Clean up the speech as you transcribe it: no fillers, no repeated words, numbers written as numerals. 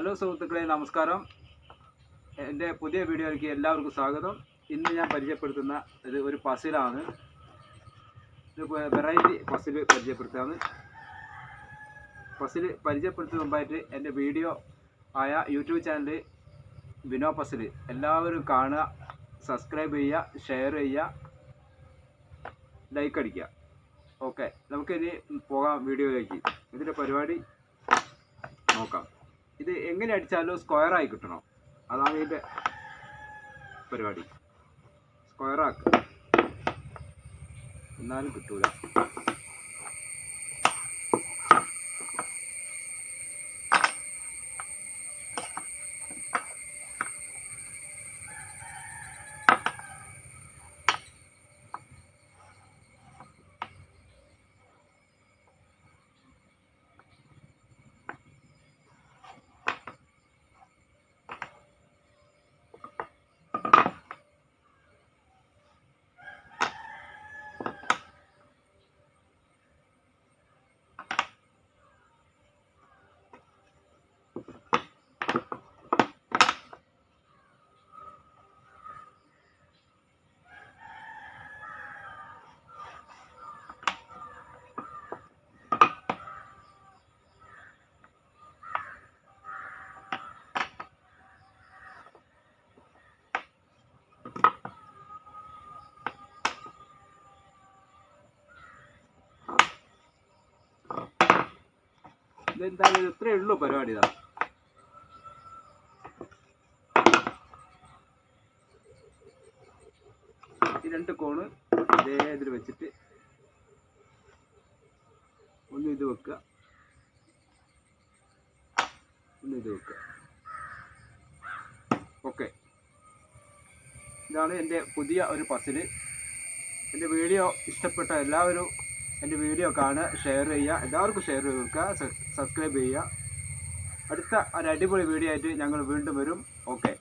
Hello സുഹൃത്തുക്കളെ, നമസ്കാരം. എൻ്റെ പുതിയ വീഡിയോയിലേക്ക് എല്ലാവർക്കും സ്വാഗതം. ഇന്ന് ഞാൻ പരിചയപ്പെടുത്തുന്ന ഇത് ഒരു പസിലാണ്. ഇത് വെറൈറ്റി പസിൽ പരിചയപ്പെടുത്താണ്. പസിൽ പരിചയപ്പെടുത്തുന്ന മുമ്പായിട്ട് എൻ്റെ വീഡിയോ ആയ യൂട്യൂബ് ചാനൽ വിനോ പസിൽ എല്ലാവരും കാണുക, സബ്സ്ക്രൈബ് ചെയ്യുക, ഷെയർ ചെയ്യുക, ലൈക്ക് അടിക്കുക. ഓക്കെ, നമുക്കിനി പോകാം വീഡിയോയിലേക്ക്. ഇതിൻ്റെ പരിപാടി നോക്കാം. ഇത് എങ്ങനെ അടിച്ചാലും സ്ക്വയറായി കിട്ടണം, അതാണ് ഇതിൻ്റെ പരിപാടി. സ്ക്വയറാക്കുക, എന്നാലും കിട്ടൂല. ഇതെന്തായാലും ഇത്രയേ ഉള്ളൂ പരിപാടി. ഇതാണ് ഈ രണ്ട് കോണ് ഇതേ ഇതിൽ വെച്ചിട്ട് ഒന്ന് ഇത് വെക്കുക, ഒന്ന് ഇത് വെക്കുക. ഓക്കെ, ഇതാണ് എൻ്റെ പുതിയ ഒരു പസില്. എൻ്റെ വീഡിയോ ഇഷ്ടപ്പെട്ട എല്ലാവരും എൻ്റെ വീഡിയോ കാണുക, ഷെയർ ചെയ്യുക, എല്ലാവർക്കും ഷെയർ ചെയ്ത് കൊടുക്കുക, സബ്സ്ക്രൈബ് ചെയ്യുക. അടുത്ത ഒരു അടിപൊളി വീഡിയോ ആയിട്ട് ഞങ്ങൾ വീണ്ടും വരും. ഓക്കെ.